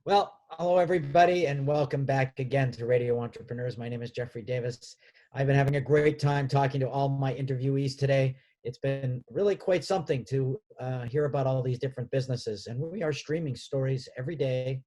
Well, hello everybody, and welcome back again to Radio Entrepreneurs. My name is Jeffrey Davis. I've been having a great time talking to all my interviewees today. It's been really quite something to hear about all these different businesses, and we are streaming stories every day,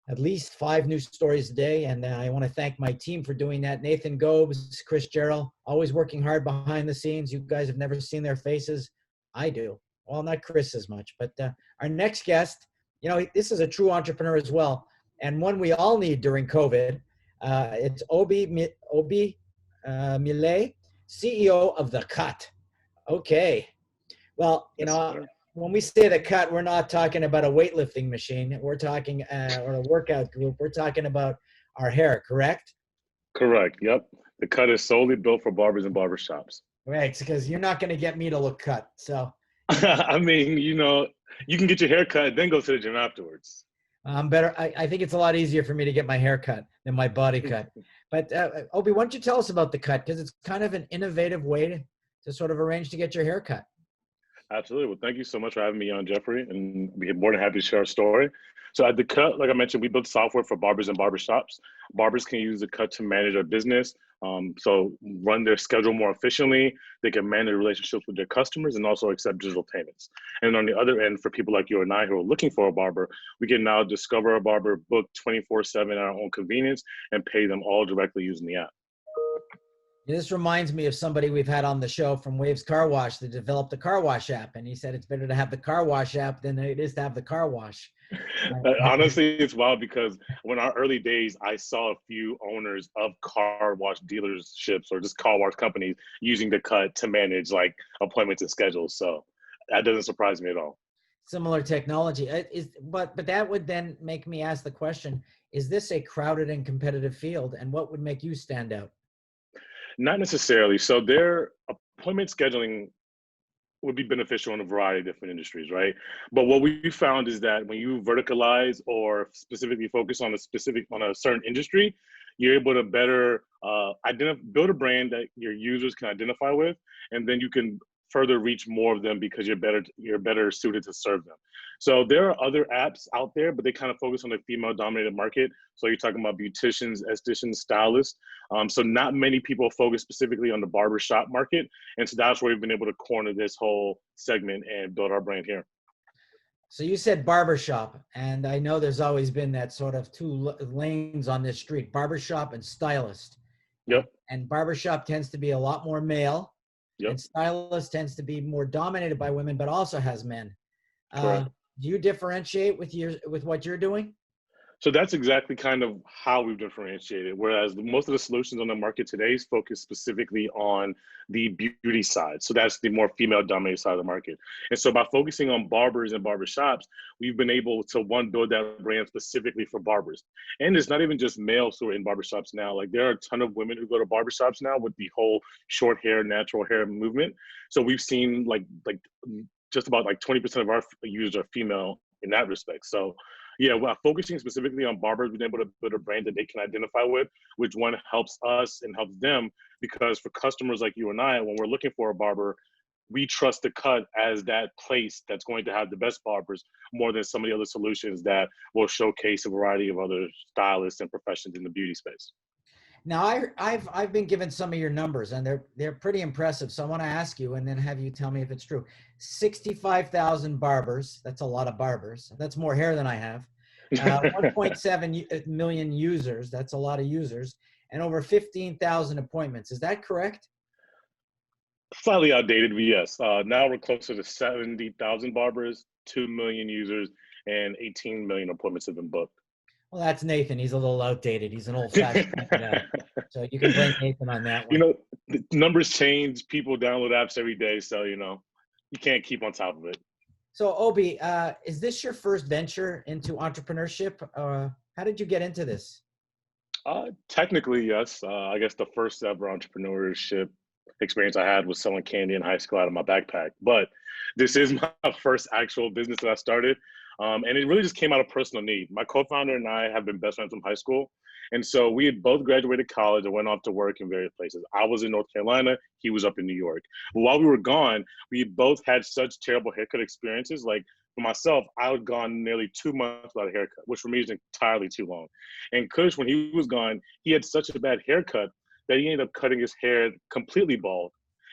at least 5 new stories a day. And I want to thank my team for doing that. Nathan Gobes, Chris Gerald, always working hard behind the scenes. You guys have never seen their faces. I do. Well, not Chris as much, but our next guest, this is a true entrepreneur as well, and one we all need during COVID. It's Obi Omile, CEO of TheCut. Okay. Well, Yes, sir. when we say TheCut, we're not talking about a weightlifting machine. We're talking, or a workout group. We're talking about our hair, correct? Correct. Yep. The cut is solely built for barbers and barbershops. Right, because you're not going to get me to look cut. So I mean, you can get your hair cut, then go to the gym afterwards. I'm better. I think it's a lot easier for me to get my hair cut than my body cut. But Obi, why don't you tell us about TheCut? Because it's kind of an innovative way to sort of arrange to get your hair cut. Absolutely. Well, thank you so much for having me on, Jeffrey, and we're more than happy to share our story. So at TheCut, like I mentioned, we build software for barbers and barbershops. Barbers can use TheCut to manage their business, so run their schedule more efficiently. They can manage relationships with their customers and also accept digital payments. And on the other end, for people like you and I who are looking for a barber, we can now discover a barber, book 24/7 at our own convenience, and pay them all directly using the app. This reminds me of somebody we've had on the show from Waves Car Wash that developed the car wash app. And he said it's better to have the car wash app than it is to have the car wash. Honestly, it's wild because when our early days, I saw a few owners of car wash dealerships or just car wash companies using TheCut to manage like appointments and schedules. So that doesn't surprise me at all. Similar technology. But that would then make me ask the question, is this a crowded and competitive field? And what would make you stand out? Not necessarily. So their appointment scheduling would be beneficial in a variety of different industries, right? But what we found is that when you verticalize or specifically focus on a certain industry, you're able to better build a brand that your users can identify with, and then you can further reach more of them because you're better suited to serve them. So there are other apps out there, but they kind of focus on the female-dominated market. So you're talking about beauticians, estheticians, stylists. So not many people focus specifically on the barbershop market. And so that's where we've been able to corner this whole segment and build our brand here. So you said barbershop, and I know there's always been that sort of two lanes on this street, barbershop and stylist. Yep. And barbershop tends to be a lot more male, Yep. and stylist tends to be more dominated by women, but also has men. Correct. Do you differentiate with what you're doing? So that's exactly kind of how we've differentiated. Whereas most of the solutions on the market today is focused specifically on the beauty side. So that's the more female-dominated side of the market. And so by focusing on barbers and barbershops, we've been able to, one, build that brand specifically for barbers. And it's not even just males who are in barbershops now. Like there are a ton of women who go to barbershops now with the whole short hair, natural hair movement. So we've seen like just about like 20% of our users are female in that respect. So yeah, well, focusing specifically on barbers, we've been able to build a brand that they can identify with, which one helps us and helps them, because for customers like you and I, when we're looking for a barber, we trust TheCut as that place that's going to have the best barbers more than some of the other solutions that will showcase a variety of other stylists and professions in the beauty space. Now, I've been given some of your numbers, and they're pretty impressive. So I want to ask you, and then have you tell me if it's true. 65,000 barbers. That's a lot of barbers. That's more hair than I have. 1.7 million users. That's a lot of users, and over 15,000 appointments. Is that correct? Slightly outdated, but yes. Now we're closer to 70,000 barbers, 2 million users, and 18 million appointments have been booked. Well, that's Nathan. He's a little outdated. He's an old-fashioned guy. So you can blame Nathan on that one. The numbers change. People download apps every day, so you can't keep on top of it. So Obi, is this your first venture into entrepreneurship? How did you get into this? Technically, yes. I guess the first ever entrepreneurship experience I had was selling candy in high school out of my backpack. But this is my first actual business that I started. And it really just came out of personal need. My co-founder and I have been best friends from high school. And so we had both graduated college and went off to work in various places. I was in North Carolina, he was up in New York. But while we were gone, we both had such terrible haircut experiences. Like for myself, I had gone nearly 2 months without a haircut, which for me is entirely too long. And Kush, when he was gone, he had such a bad haircut that he ended up cutting his hair completely bald,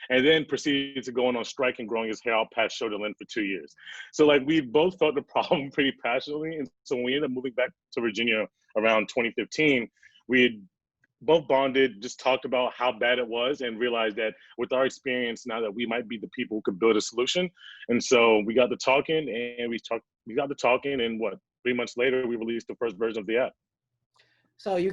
and then proceeded to going on strike and growing his hair out past shoulder length for 2 years. So like we both felt the problem pretty passionately. And so when we ended up moving back to Virginia around 2015, we had both bonded, just talked about how bad it was, and realized that with our experience now that we might be the people who could build a solution. And so we got to talking, and we got to talking, and what, 3 months later, we released the first version of the app. So you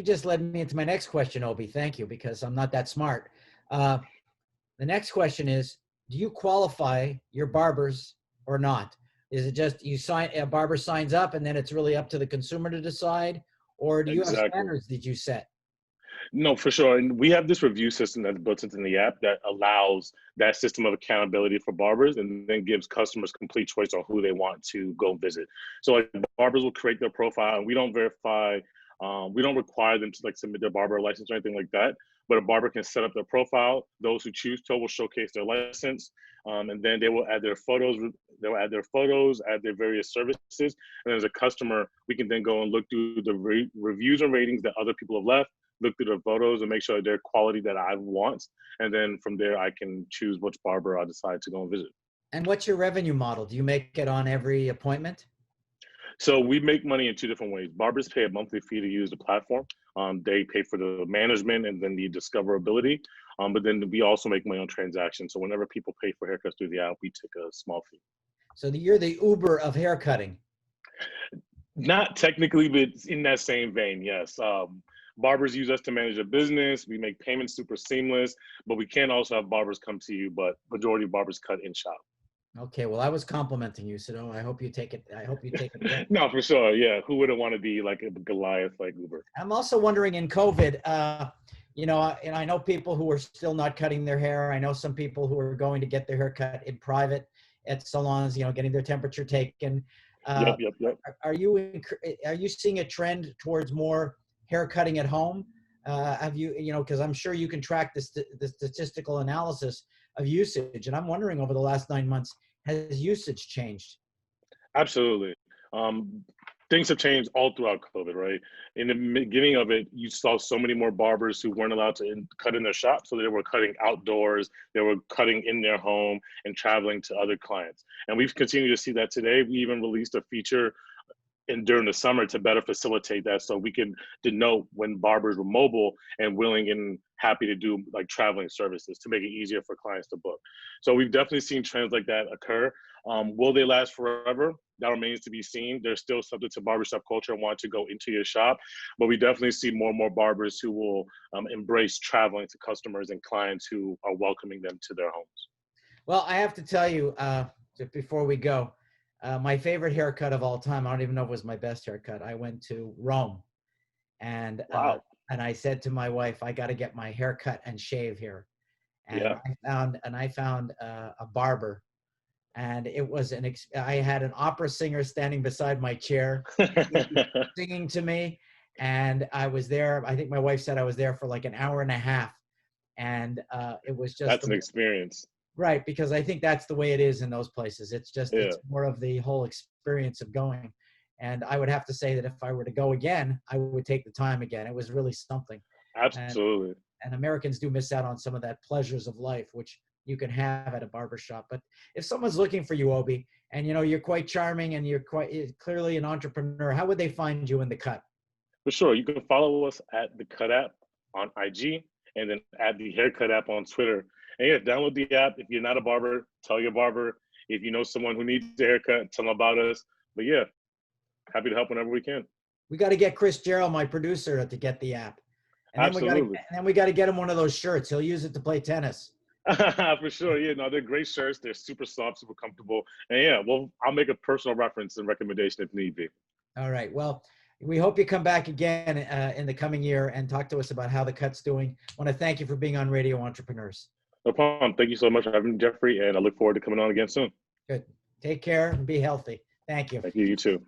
just led me into my next question, Obi. Thank you, because I'm not that smart. The next question is, do you qualify your barbers or not? Is it just a barber signs up and then it's really up to the consumer to decide? Or do you have standards that you set? No, for sure. And we have this review system that's built into the app that allows that system of accountability for barbers, and then gives customers complete choice on who they want to go visit. So like barbers will create their profile, and we don't verify, we don't require them to like submit their barber license or anything like that. But a barber can set up their profile. Those who choose to will showcase their license, and then they will add their photos. They'll add their photos, add their various services, and as a customer, we can then go and look through the reviews and ratings that other people have left, look through the photos and make sure they're quality that I want. And then from there, I can choose which barber I decide to go and visit. And what's your revenue model? Do you make it on every appointment? So we make money in two different ways. Barbers pay a monthly fee to use the platform. They pay for the management and then the discoverability. But then we also make money on transactions. So whenever people pay for haircuts through the app, we take a small fee. So you're the Uber of haircutting. Not technically, but in that same vein, yes. Barbers use us to manage a business. We make payments super seamless, but we can also have barbers come to you, but majority of barbers cut in shop. Okay, well, I was complimenting you, so I hope you take it. I hope you take it. No, for sure. Yeah, who wouldn't want to be like a Goliath like Uber? I'm also wondering in COVID, and I know people who are still not cutting their hair. I know some people who are going to get their hair cut in private at salons, getting their temperature taken. Yep. Are you seeing a trend towards more hair cutting at home? Have you, because I'm sure you can track the statistical analysis of usage, and I'm wondering over the last 9 months, has usage changed? Absolutely. Things have changed all throughout COVID, right? In the beginning of it, you saw so many more barbers who weren't allowed to cut in their shop. So they were cutting outdoors, they were cutting in their home and traveling to other clients. And we've continued to see that today. We even released a feature during the summer to better facilitate that, so we can denote when barbers were mobile and willing and happy to do like traveling services to make it easier for clients to book. So we've definitely seen trends like that occur. Will they last forever? That remains to be seen. They're still subject to barbershop culture and want to go into your shop, but we definitely see more and more barbers who will embrace traveling to customers and clients who are welcoming them to their homes. Well, I have to tell you, before we go, my favorite haircut of all time, I don't even know if it was my best haircut. I went to Rome, and Wow. And I said to my wife, I got to get my hair cut and shave here. And Yeah. I found a barber, and it was I had an opera singer standing beside my chair singing to me, and I was there. I think my wife said I was there for like an hour and a half, and it was just That's an experience. Right, because I think that's the way it is in those places. It's just, it's more of the whole experience of going. And I would have to say that if I were to go again, I would take the time again. It was really something. Absolutely. And Americans do miss out on some of that pleasures of life, which you can have at a barbershop. But if someone's looking for you, Obi, and you're quite charming and you're quite clearly an entrepreneur, how would they find you in TheCut? For sure. You can follow us at TheCut app on IG, and then at the Haircut app on Twitter. And yeah, download the app. If you're not a barber, tell your barber. If you know someone who needs a haircut, tell them about us. But yeah, happy to help whenever we can. We got to get Chris Gerald, my producer, to get the app. And Absolutely. Then we got to get him one of those shirts. He'll use it to play tennis. For sure. Yeah, no, they're great shirts. They're super soft, super comfortable. And yeah, well, I'll make a personal reference and recommendation if need be. All right. Well, we hope you come back again in the coming year and talk to us about how TheCut's doing. I want to thank you for being on Radio Entrepreneurs. No problem. Thank you so much for having me, Jeffrey, and I look forward to coming on again soon. Good. Take care and be healthy. Thank you. Thank you. You too.